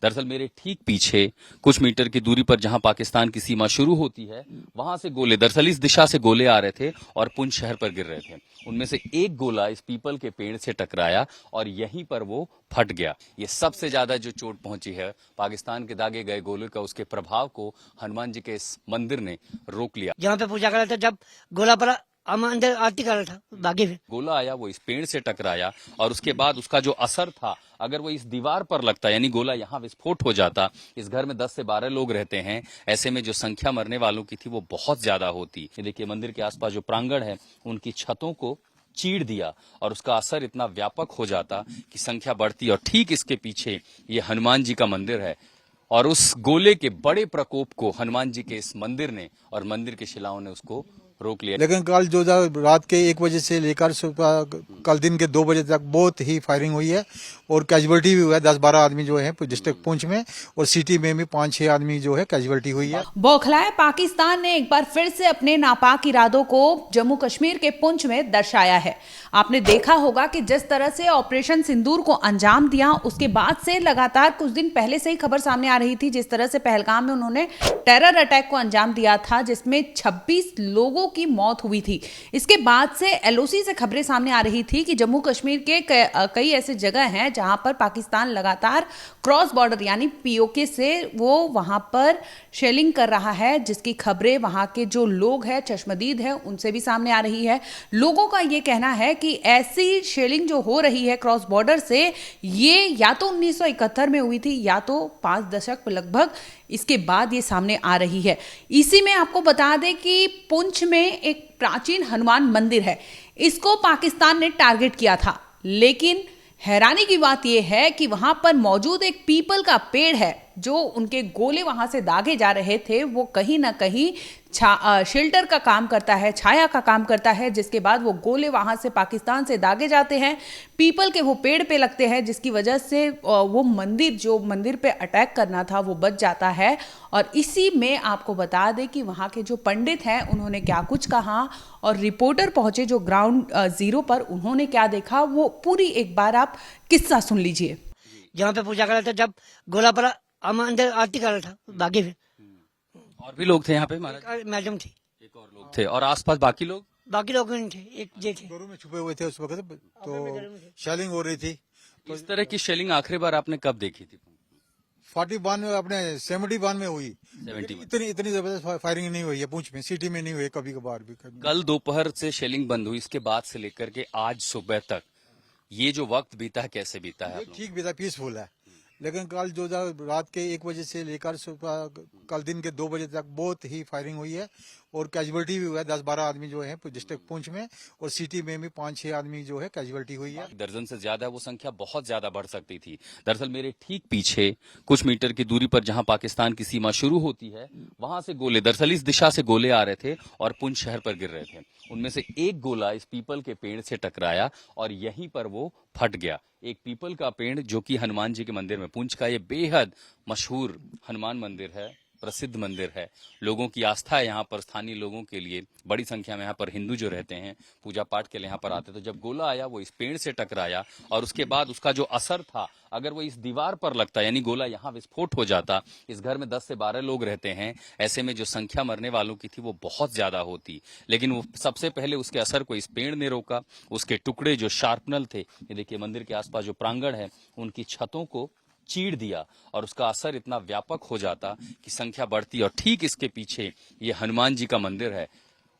दरअसल मेरे ठीक पीछे कुछ मीटर की दूरी पर जहां पाकिस्तान की सीमा शुरू होती है, वहां से गोले, दरअसल इस दिशा से गोले आ रहे थे और पुंछ शहर पर गिर रहे थे। उनमें से एक गोला इस पीपल के पेड़ से टकराया और यहीं पर वो फट गया। ये सबसे ज्यादा जो चोट पहुंची है पाकिस्तान के दागे गए गोले का, उसके प्रभाव को हनुमान जी के इस मंदिर ने रोक लिया। जहाँ पे पूजा कर रहे थे, जब गोला पड़ा हम अंदर आरती कर रहा था, भागे फिर गोला आया, वो इस पेड़ से टकराया और उसके बाद उसका जो असर था, अगर वो इस दीवार पर लगता, यानी गोला यहाँ विस्फोट हो जाता, इस घर में 10 से 12 लोग रहते हैं, ऐसे में जो संख्या मरने वालों की थी वो बहुत ज्यादा होती। ये देखिए मंदिर के आसपास जो प्रांगण है उनकी छतों को चीर दिया और उसका असर इतना व्यापक हो जाता कि संख्या बढ़ती। और ठीक इसके पीछे ये हनुमान जी का मंदिर है और उस गोले के बड़े प्रकोप को हनुमान जी के इस मंदिर ने और मंदिर के शिलाओं ने उसको रोक लिया। लेकिन कल जो रात के 1 बजे से लेकर कल दिन के 2 बजे तक बहुत ही फायरिंग हुई है और कैजुअलिटी भी हुआ है। 10-12 आदमी जो है डिस्ट्रिक्ट पुंछ में और सिटी में भी 5-6 आदमी जो है कैजुअलिटी हुई है। बौखलाए पाकिस्तान ने एक बार फिर से अपने नापाक इरादों को जम्मू कश्मीर के पुंछ में दर्शाया है। आपने देखा होगा कि जिस तरह से ऑपरेशन सिंदूर को अंजाम दिया, उसके बाद से लगातार कुछ दिन पहले से ही खबर सामने आ रही थी जिस तरह से पहलगाम में उन्होंने टेरर अटैक को अंजाम दिया था, जिसमें 26 लोगों की मौत हुई थी। इसके बाद से एलओसी से खबरें सामने आ रही थी कि जम्मू कश्मीर के कई ऐसे जगह हैं जहां पर पाकिस्तान लगातार क्रॉस बॉर्डर यानी पीओके से वो वहां पर शेलिंग कर रहा है, जिसकी खबरें वहां के जो लोग हैं, चश्मदीद हैं, उनसे भी सामने आ रही है। लोगों का ये कहना है कि ऐसी शेलिंग जो हो रही है क्रॉस बॉर्डर से, ये या तो 1971 में हुई थी या तो 5 दशक लगभग इसके बाद ये सामने आ रही है। इसी में आपको बता दें कि पुंछ में एक प्राचीन हनुमान मंदिर है, इसको पाकिस्तान ने टारगेट किया था, लेकिन हैरानी की बात यह है कि वहां पर मौजूद एक पीपल का पेड़ है, जो उनके गोले वहां से दागे जा रहे थे, वो कहीं ना कहीं शेल्टर का काम करता है, छाया का काम करता है, जिसके बाद वो गोले वहां से पाकिस्तान से दागे जाते हैं, पीपल के वो पेड़ पे लगते हैं, जिसकी वजह से वो मंदिर, जो मंदिर पे अटैक करना था, वो बच जाता है। और इसी में आपको बता दें कि वहां के जो पंडित हैं उन्होंने क्या कुछ कहा और रिपोर्टर पहुंचे जो ग्राउंड जीरो पर, उन्होंने क्या देखा, वो पूरी एक बार आप किस्सा सुन लीजिए। जहाँ पे पूजा कर रहे थे, जब गोला पड़ा हम अंदर आरती कर रहा था, भागे फिर और भी लोग थे यहाँ पे महाराज? मैडम थी, एक और लोग थे और आसपास बाकी लोग नहीं थे, एक जे थे। घरों में छुपे हुए थे उस वक्त, तो शेलिंग हो रही थी। तो इस तरह की शेलिंग आखिरी बार आपने कब देखी थी? 41 में, अपने 71 में हुई। 71 इतनी जबरदस्त फायरिंग नहीं हुई है पुंछ में, सिटी में नहीं हुई, कभी कभार भी। कल दोपहर से शेलिंग बंद हुई, इसके बाद से लेकर के आज सुबह तक ये जो वक्त बीता है, कैसे बीता है? ठीक बीता, पीसफुल है। लेकिन कल जो रात के 1 बजे से लेकर कल दिन के 2 बजे तक बहुत ही फायरिंग हुई है और कैजुअलिटी भी हुआ है। 10-12 आदमी जो है डिस्ट्रिक्ट पुंछ में और सिटी में भी 5-6 आदमी जो है कैजुअलिटी हुई है। दर्जन से ज्यादा, वो संख्या बहुत ज्यादा बढ़ सकती थी। दरअसल मेरे ठीक पीछे कुछ मीटर की दूरी पर जहां पाकिस्तान की सीमा शुरू होती है, वहां से गोले, दरअसल इस दिशा से गोले आ रहे थे और पुंछ शहर पर गिर रहे थे। उनमें से एक गोला इस पीपल के पेड़ से टकराया और यहीं पर वो फट गया। एक पीपल का पेड़ जो कि हनुमान जी के मंदिर में, पुंछ का ये बेहद मशहूर हनुमान मंदिर है, प्रसिद्ध मंदिर है, लोगों की आस्था है यहाँ पर। स्थानीय लोगों के लिए बड़ी संख्या में यहाँ पर हिंदू जो रहते हैं पूजा पाठ के लिए यहाँ पर आते, तो जब गोला आया वो इस पेड़ से टकराया और उसके बाद उसका जो असर था, अगर वो इस दीवार पर लगता, यानी गोला यहाँ विस्फोट हो जाता, इस घर में 10 से 12 लोग रहते हैं, ऐसे में जो संख्या मरने वालों की थी वो बहुत ज्यादा होती। लेकिन वो सबसे पहले उसके असर को इस पेड़ ने रोका। उसके टुकड़े जो शार्पनल थे, ये देखिए मंदिर के आसपास जो प्रांगण है, उनकी छतों को चीर दिया और उसका असर इतना व्यापक हो जाता कि संख्या बढ़ती। और ठीक इसके पीछे ये हनुमान जी का मंदिर है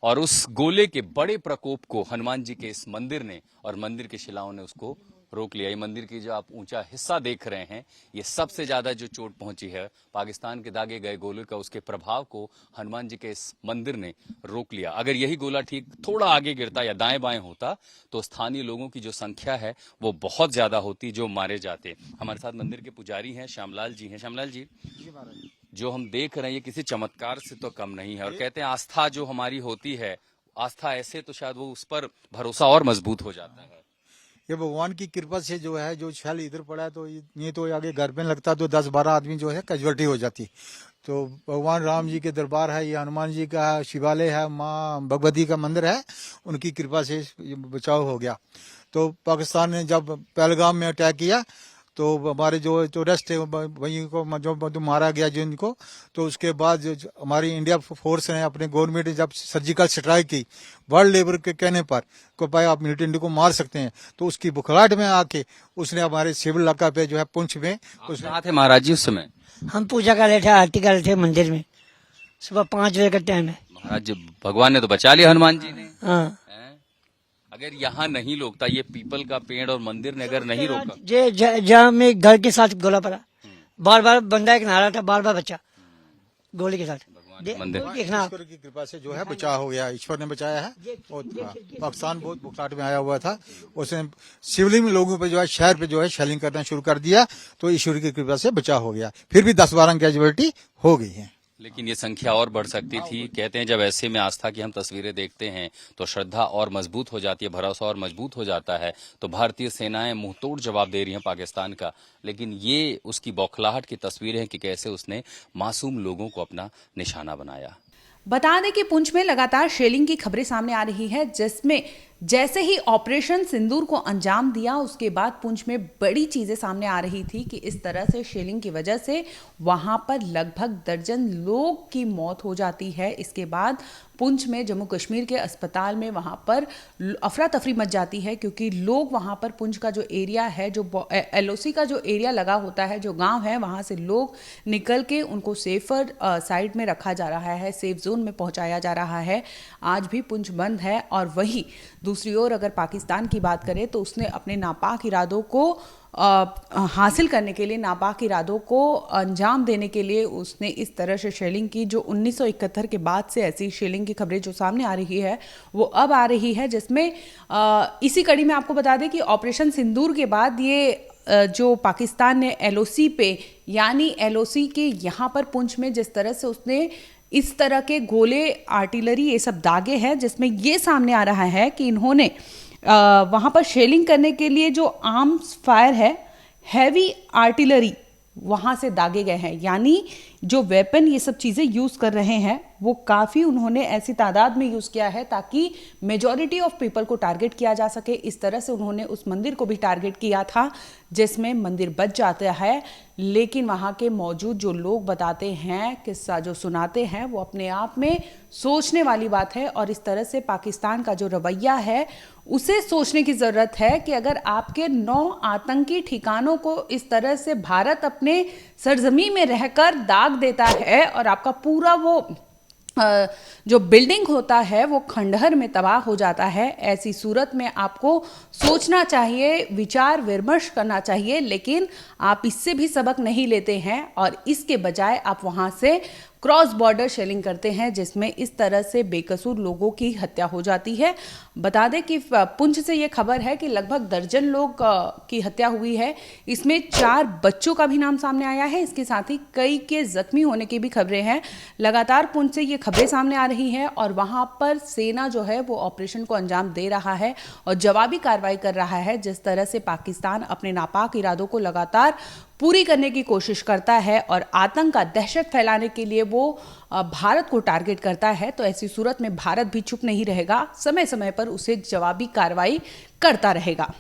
और उस गोले के बड़े प्रकोप को हनुमान जी के इस मंदिर ने और मंदिर के शिलाओं ने उसको रोक लिया। ये मंदिर की जो आप ऊंचा हिस्सा देख रहे हैं, ये सबसे ज्यादा जो चोट पहुंची है पाकिस्तान के दागे गए गोले का, उसके प्रभाव को हनुमान जी के इस मंदिर ने रोक लिया। अगर यही गोला ठीक थोड़ा आगे गिरता या दाएं बाएं होता तो स्थानीय लोगों की जो संख्या है वो बहुत ज्यादा होती, जो मारे जाते। हमारे साथ मंदिर के पुजारी हैं, श्यामलाल जी हैं। श्यामलाल जी, जो हम देख रहे हैं ये किसी चमत्कार से तो कम नहीं है और कहते हैं आस्था जो हमारी होती है, आस्था ऐसे तो शायद वो उस पर भरोसा और मजबूत हो जाता है। ये भगवान की कृपा से जो है, जो छल इधर पड़ा है, तो ये तो आगे घर में लगता तो 10-12 आदमी जो है कैजुअलिटी हो जाती। तो भगवान राम जी के दरबार है, ये हनुमान जी का शिवालय है, माँ भगवती का मंदिर है, उनकी कृपा से ये बचाव हो गया। तो पाकिस्तान ने जब पहलगाम में अटैक किया तो हमारे जो रेस्ट है वहीं को जो मारा गया जिनको, तो उसके बाद जो हमारी इंडिया फोर्स ने अपने गवर्नमेंट ने जब सर्जिकल स्ट्राइक की वर्ल्ड लेबर के कहने पर को भाई आप मिलिटेंट को मार सकते हैं, तो उसकी बुखलाहट में आके उसने हमारे सिविल इलाका पे जो है पुंछ में उसने कहाँ थे महाराज जी उस समय? हम पूजा कर रहे थे, आरती कर रहे थे मंदिर में, सुबह 5 बजे का टाइम है। महाराज जी भगवान ने तो बचा लिया, हनुमान जी ने। हाँ, हैं? अगर यहाँ नहीं रोकता, ये पीपल का पेड़ और मंदिर ने अगर नहीं रोका, जहाँ में घर के साथ गोला पड़ा, बार बार बंदा एक नारा था, बार बार बच्चा गोली के साथ। मंदिर देखना ईश्वर की कृपा से जो है बचाव हो गया, ईश्वर ने बचाया है। और पाकिस्तान बहुत बुखलाहट में आया हुआ था, उसने सिविलियन लोगों पे जो है शहर पे जो है शेलिंग करना शुरू कर दिया, तो ईश्वर की कृपा से बचाव हो गया। फिर भी 10-12 कैजुअलिटी हो गई है, लेकिन ये संख्या और बढ़ सकती थी। कहते हैं जब ऐसे में आस्था की हम तस्वीरें देखते हैं तो श्रद्धा और मजबूत हो जाती है, भरोसा और मजबूत हो जाता है। तो भारतीय सेनाएं मुंहतोड़ जवाब दे रही हैं पाकिस्तान का, लेकिन ये उसकी बौखलाहट की तस्वीरें हैं कि कैसे उसने मासूम लोगों को अपना निशाना बनाया। बता दें कि पुंछ में लगातार शेलिंग की खबरें सामने आ रही है, जिसमें जैसे ही ऑपरेशन सिंदूर को अंजाम दिया उसके बाद पुंछ में बड़ी चीजें सामने आ रही थी कि इस तरह से शेलिंग की वजह से वहां पर लगभग दर्जन लोग की मौत हो जाती है। इसके बाद पुंछ में जम्मू कश्मीर के अस्पताल में वहां पर अफरा तफरी मच जाती है, क्योंकि लोग वहां पर पुंछ का जो एरिया है, जो एलओसी का जो एरिया लगा होता है, जो गांव है, वहां से लोग निकल के उनको सेफर साइड में रखा जा रहा है, सेफ जोन में पहुंचाया जा रहा है। आज भी पुंछ बंद है। और वही दूसरी ओर अगर पाकिस्तान की बात करें तो उसने अपने नापाक इरादों को हासिल करने के लिए, नापाक इरादों को अंजाम देने के लिए उसने इस तरह से शेलिंग की, जो 1971 के बाद से ऐसी शेलिंग की खबरें जो सामने आ रही है वो अब आ रही है, जिसमें इसी कड़ी में आपको बता दें कि ऑपरेशन सिंदूर के बाद ये जो पाकिस्तान ने एलओसी पे, यानी एलओसी के यहाँ पर पुंछ में जिस तरह से उसने इस तरह के गोले, आर्टिलरी, ये सब दागे हैं, जिसमें ये सामने आ रहा है कि इन्होंने वहाँ पर शेलिंग करने के लिए जो आर्म्स फायर है, हैवी आर्टिलरी वहाँ से दागे गए हैं। यानी जो वेपन ये सब चीज़ें यूज़ कर रहे हैं वो काफ़ी उन्होंने ऐसी तादाद में यूज़ किया है ताकि मेजॉरिटी ऑफ पीपल को टारगेट किया जा सके। इस तरह से उन्होंने उस मंदिर को भी टारगेट किया था, जिसमें मंदिर बच जाता है, लेकिन वहाँ के मौजूद जो लोग बताते हैं, किस्सा जो सुनाते हैं, वो अपने आप में सोचने वाली बात है। और इस तरह से पाकिस्तान का जो रवैया है उसे सोचने की ज़रूरत है कि अगर आपके 9 आतंकी ठिकानों को इस तरह से भारत अपने सरजमी में रहकर दाग देता है और आपका पूरा वो जो बिल्डिंग होता है वो खंडहर में तबाह हो जाता है, ऐसी सूरत में आपको सोचना चाहिए, विचार विमर्श करना चाहिए, लेकिन आप इससे भी सबक नहीं लेते हैं और इसके बजाय आप वहां से क्रॉस बॉर्डर शेलिंग करते हैं, जिसमें इस तरह से बेकसूर लोगों की हत्या हो जाती है। बता दें कि पुंछ से ये खबर है कि लगभग दर्जन लोग की हत्या हुई है, इसमें 4 बच्चों का भी नाम सामने आया है। इसके साथ ही कई के जख्मी होने की भी खबरें हैं। लगातार पुंछ से ये खबरें सामने आ रही हैं और वहां पर सेना जो है वो ऑपरेशन को अंजाम दे रहा है और जवाबी कार्रवाई कर रहा है। जिस तरह से पाकिस्तान अपने नापाक इरादों को लगातार पूरी करने की कोशिश करता है और आतंक का दहशत फैलाने के लिए वो भारत को टारगेट करता है, तो ऐसी सूरत में भारत भी चुप नहीं रहेगा, समय समय पर उसे जवाबी कार्रवाई करता रहेगा।